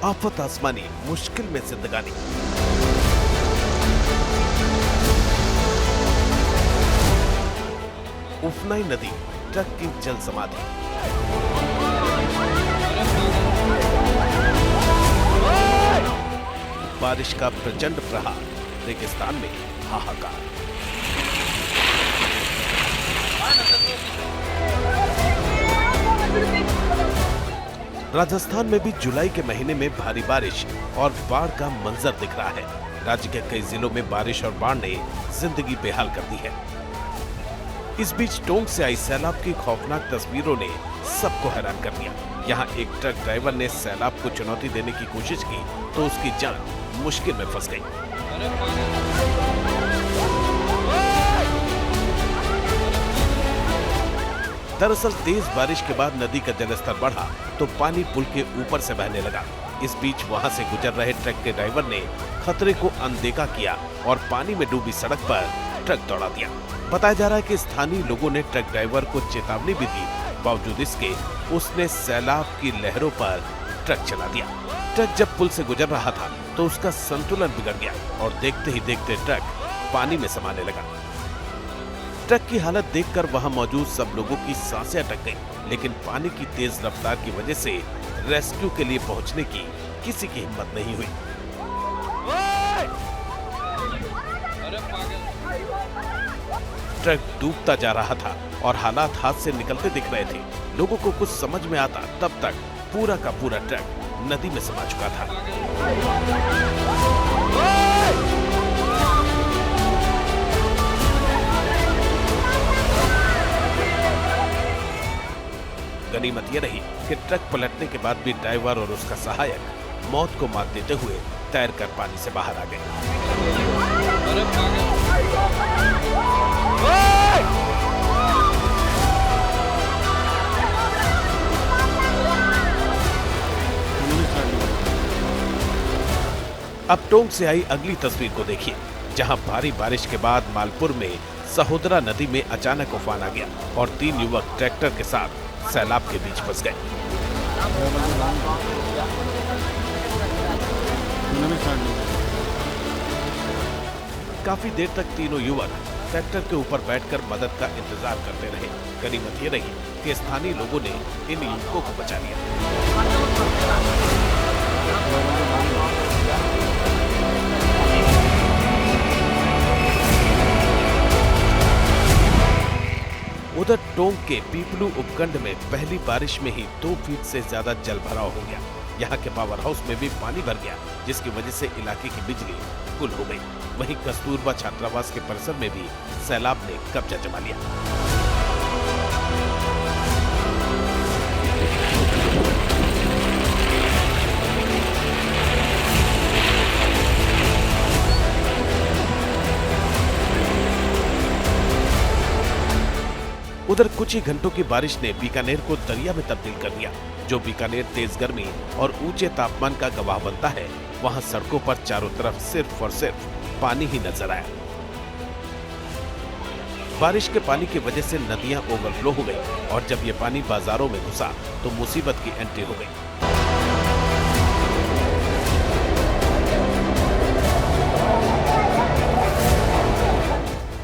आफत आसमानी, मुश्किल में जिंदगानी। उफनाई नदी, ट्रक की जल समाधि। बारिश का प्रचंड प्रहार, रेगिस्तान में हाहाकार। राजस्थान में भी जुलाई के महीने में भारी बारिश और बाढ़ का मंजर दिख रहा है। राज्य के कई जिलों में बारिश और बाढ़ ने जिंदगी बेहाल कर दी है। इस बीच टोंक से आई सैलाब की खौफनाक तस्वीरों ने सबको हैरान कर दिया। यहाँ एक ट्रक ड्राइवर ने सैलाब को चुनौती देने की कोशिश की तो उसकी जान मुश्किल में फंस गई। दरअसल तेज बारिश के बाद नदी का जलस्तर बढ़ा तो पानी पुल के ऊपर से बहने लगा। इस बीच वहां से गुजर रहे ट्रक के ड्राइवर ने खतरे को अनदेखा किया और पानी में डूबी सड़क पर ट्रक दौड़ा दिया। बताया जा रहा है कि स्थानीय लोगों ने ट्रक ड्राइवर को चेतावनी भी दी, बावजूद इसके उसने सैलाब की लहरों पर ट्रक चला दिया। ट्रक जब पुल से गुजर रहा था तो उसका संतुलन बिगड़ गया और देखते ही देखते ट्रक पानी में समाने लगा। ट्रक की हालत देखकर वहां मौजूद सब लोगों की सांसें अटक गईं, लेकिन पानी की तेज रफ्तार की वजह से रेस्क्यू के लिए पहुंचने की किसी की हिम्मत नहीं हुई। ट्रक डूबता जा रहा था और हालात हाथ से निकलते दिख रहे थे। लोगों को कुछ समझ में आता तब तक पूरा का पूरा ट्रक नदी में समा चुका था। गनीमत यह रही कि ट्रक पलटने के बाद भी ड्राइवर और उसका सहायक मौत को मात देते हुए तैरकर पानी से बाहर आ गए। अब टोंक से आई अगली तस्वीर को देखिए, जहां भारी बारिश के बाद मालपुर में सहोदरा नदी में अचानक उफान आ गया और 3 युवक ट्रैक्टर के साथ सैलाब के बीच फंस गए। काफी देर तक तीनों युवक ट्रैक्टर के ऊपर बैठकर मदद का इंतजार करते रहे। गनीमत ये रही कि स्थानीय लोगों ने इन युवकों को बचा लिया। उधर टोंक के पीपलू उपखंड में पहली बारिश में ही 2 फीट से ज्यादा जल भराव हो गया। यहाँ के पावर हाउस में भी पानी भर गया, जिसकी वजह से इलाके की बिजली गुल हो गई। वहीं कस्तूरबा छात्रावास के परिसर में भी सैलाब ने कब्जा जमा लिया। उधर कुछ ही घंटों की बारिश ने बीकानेर को दरिया में तब्दील कर दिया। जो बीकानेर तेज गर्मी और ऊंचे तापमान का गवाह बनता है, वहां सड़कों पर चारों तरफ सिर्फ और सिर्फ पानी ही नजर आया। बारिश के पानी की वजह से नदियां ओवरफ्लो हो गई और जब ये पानी बाजारों में घुसा तो मुसीबत की एंट्री हो गई।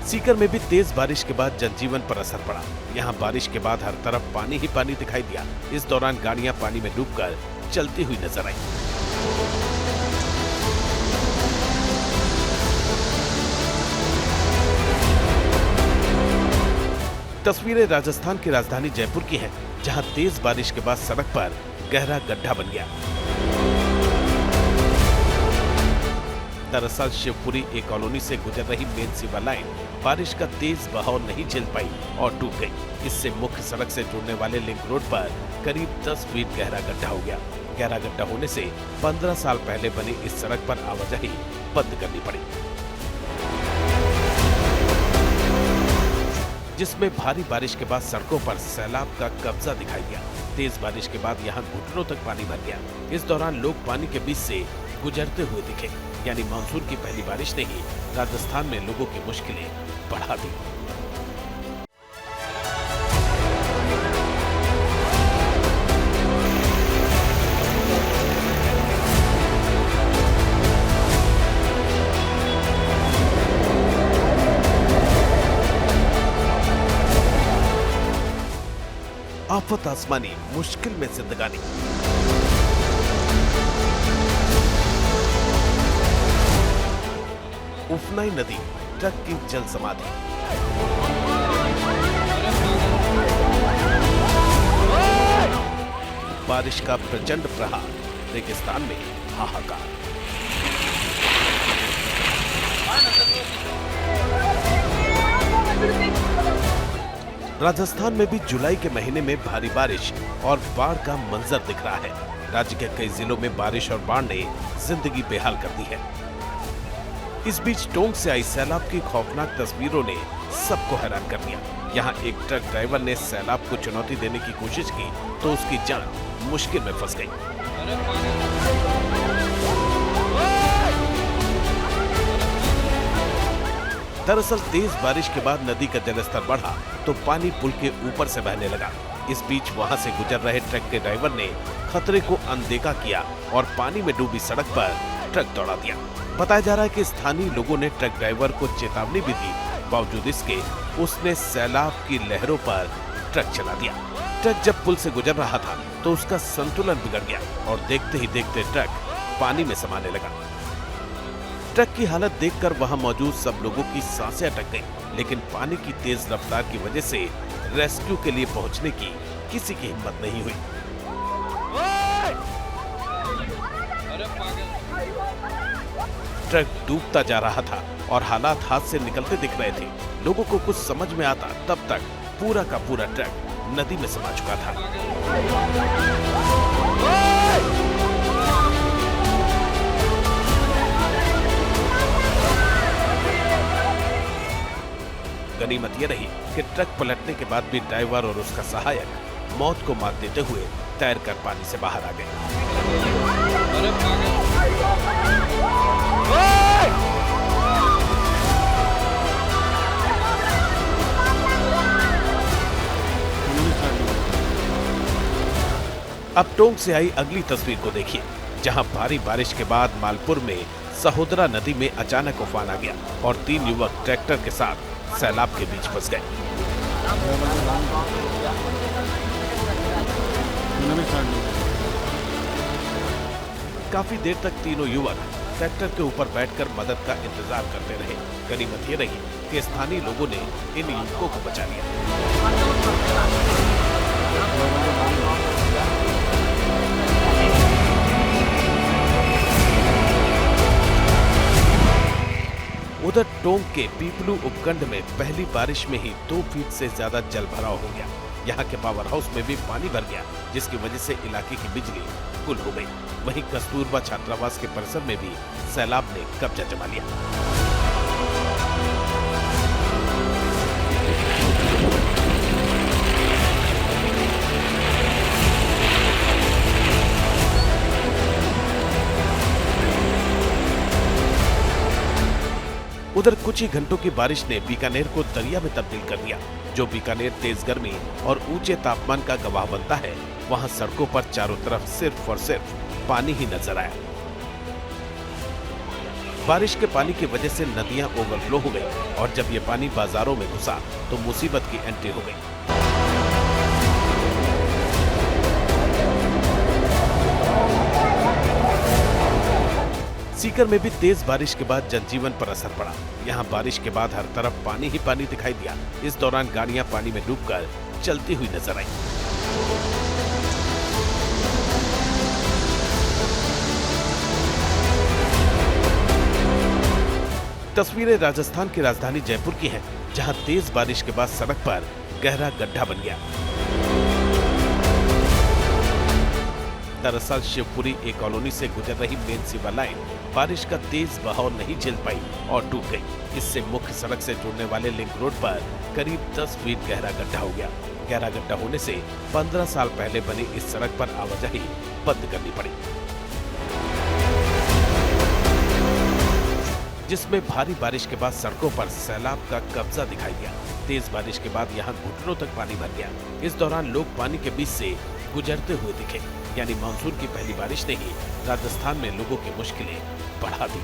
सीकर में भी तेज बारिश के बाद जनजीवन पर असर पड़ा। यहाँ बारिश के बाद हर तरफ पानी ही पानी दिखाई दिया। इस दौरान गाड़ियां पानी में डूबकर चलती हुई नजर आई। तस्वीरें राजस्थान की राजधानी जयपुर की हैं, जहां तेज बारिश के बाद सड़क पर गहरा गड्ढा बन गया। दरअसल शिवपुरी एक कॉलोनी से गुजर रही मेन सीवर लाइन बारिश का तेज बहाव नहीं झेल पाई और टूट गई। इससे मुख्य सड़क से जुड़ने वाले लिंक रोड पर करीब 10 फीट गहरा गड्ढा हो गया। गहरा गड्ढा होने से 15 साल पहले बनी इस सड़क पर आवाजाही बंद करनी पड़ी, जिसमें भारी बारिश के बाद सड़कों पर सैलाब का कब्जा दिखाई दिया। तेज बारिश के बाद यहाँ घुटनों तक पानी भर गया। इस दौरान लोग पानी के बीच से गुजरते हुए दिखे। यानी मानसून की पहली बारिश ने ही राजस्थान में लोगों की मुश्किलें बढ़ा दी। आफत आसमानी, मुश्किल में जिंदगानी। उफनाई नदी, ट्रक की जल समाधि। बारिश का प्रचंड प्रहार, रेगिस्तान में हाहाकार। राजस्थान में भी जुलाई के महीने में भारी बारिश और बाढ़ का मंजर दिख रहा है। राज्य के कई जिलों में बारिश और बाढ़ ने जिंदगी बेहाल कर दी है। इस बीच टोंक से आई सैलाब की खौफनाक तस्वीरों ने सबको हैरान कर दिया। यहाँ एक ट्रक ड्राइवर ने सैलाब को चुनौती देने की कोशिश की तो उसकी जान मुश्किल में फंस गई। दरअसल तेज बारिश के बाद नदी का जलस्तर बढ़ा तो पानी पुल के ऊपर से बहने लगा। इस बीच वहां से गुजर रहे ट्रक के ड्राइवर ने खतरे को अनदेखा किया और पानी में डूबी सड़क पर ट्रक दौड़ा दिया। बताया जा रहा है कि स्थानीय लोगों ने ट्रक ड्राइवर को चेतावनी भी दी, बावजूद इसके उसने सैलाब की लहरों पर ट्रक चला दिया। ट्रक जब पुल से गुजर रहा था तो उसका संतुलन बिगड़ गया और देखते ही देखते ट्रक पानी में समाने लगा। ट्रक की हालत देखकर वहां मौजूद सब लोगों की सांसें अटक गईं, लेकिन पानी की तेज रफ्तार की वजह से रेस्क्यू के लिए पहुंचने की किसी की हिम्मत नहीं हुई। ट्रक डूबता जा रहा था और हालात हाथ से निकलते दिख रहे थे। लोगों को कुछ समझ में आता तब तक पूरा का पूरा ट्रक नदी में समा चुका था। गनीमत यह रही कि ट्रक पलटने के बाद भी ड्राइवर और उसका सहायक मौत को मात देते हुए तैरकर पानी से बाहर आ गए। अब टोंक से आई अगली तस्वीर को देखिए, जहां भारी बारिश के बाद मालपुर में सहोदरा नदी में अचानक उफान आ गया और 3 युवक ट्रैक्टर के साथ सैलाब के बीच फंस गए। काफी देर तक तीनों युवक ट्रैक्टर के ऊपर बैठकर मदद का इंतजार करते रहे। गनीमत ये रही कि स्थानीय लोगों ने इन युवकों को बचा लिया। उधर टोंक के पीपलू उपखंड में पहली बारिश में ही 2 फीट से ज्यादा जल भराव हो गया। यहाँ के पावर हाउस में भी पानी भर गया, जिसकी वजह से इलाके की बिजली गुल हो गई। वहीं कस्तूरबा छात्रावास के परिसर में भी सैलाब ने कब्जा जमा लिया। उधर कुछ ही घंटों की बारिश ने बीकानेर को दरिया में तब्दील कर दिया। जो बीकानेर तेज गर्मी और ऊंचे तापमान का गवाह बनता है, वहां सड़कों पर चारों तरफ सिर्फ और सिर्फ पानी ही नजर आया। बारिश के पानी की वजह से नदियां ओवरफ्लो हो गई और जब ये पानी बाजारों में घुसा तो मुसीबत की एंट्री हो गई। सीकर में भी तेज बारिश के बाद जनजीवन पर असर पड़ा। यहाँ बारिश के बाद हर तरफ पानी ही पानी दिखाई दिया। इस दौरान गाड़ियां पानी में डूबकर चलती हुई नजर आई। तस्वीरें राजस्थान की राजधानी जयपुर की हैं, जहां तेज बारिश के बाद सड़क पर गहरा गड्ढा बन गया। दरअसल शिवपुरी एक कॉलोनी से गुजर रही मेन सिवर लाइन बारिश का तेज बहाव नहीं झेल पाई और टूट गई। इससे मुख्य सड़क से जुड़ने वाले लिंक रोड पर करीब 10 फीट गहरा गड्ढा हो गया। गहरा गड्ढा होने से 15 साल पहले बनी इस सड़क पर आवाजाही बंद करनी पड़ी, जिसमें भारी बारिश के बाद सड़कों पर सैलाब का कब्जा दिखाई दिया। तेज बारिश के बाद यहाँ घुटनों तक पानी भर गया। इस दौरान लोग पानी के बीच से गुजरते हुए दिखे। यानी मानसून की पहली बारिश ने ही राजस्थान में लोगों की मुश्किलें बढ़ा दी।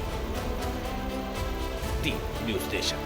News station.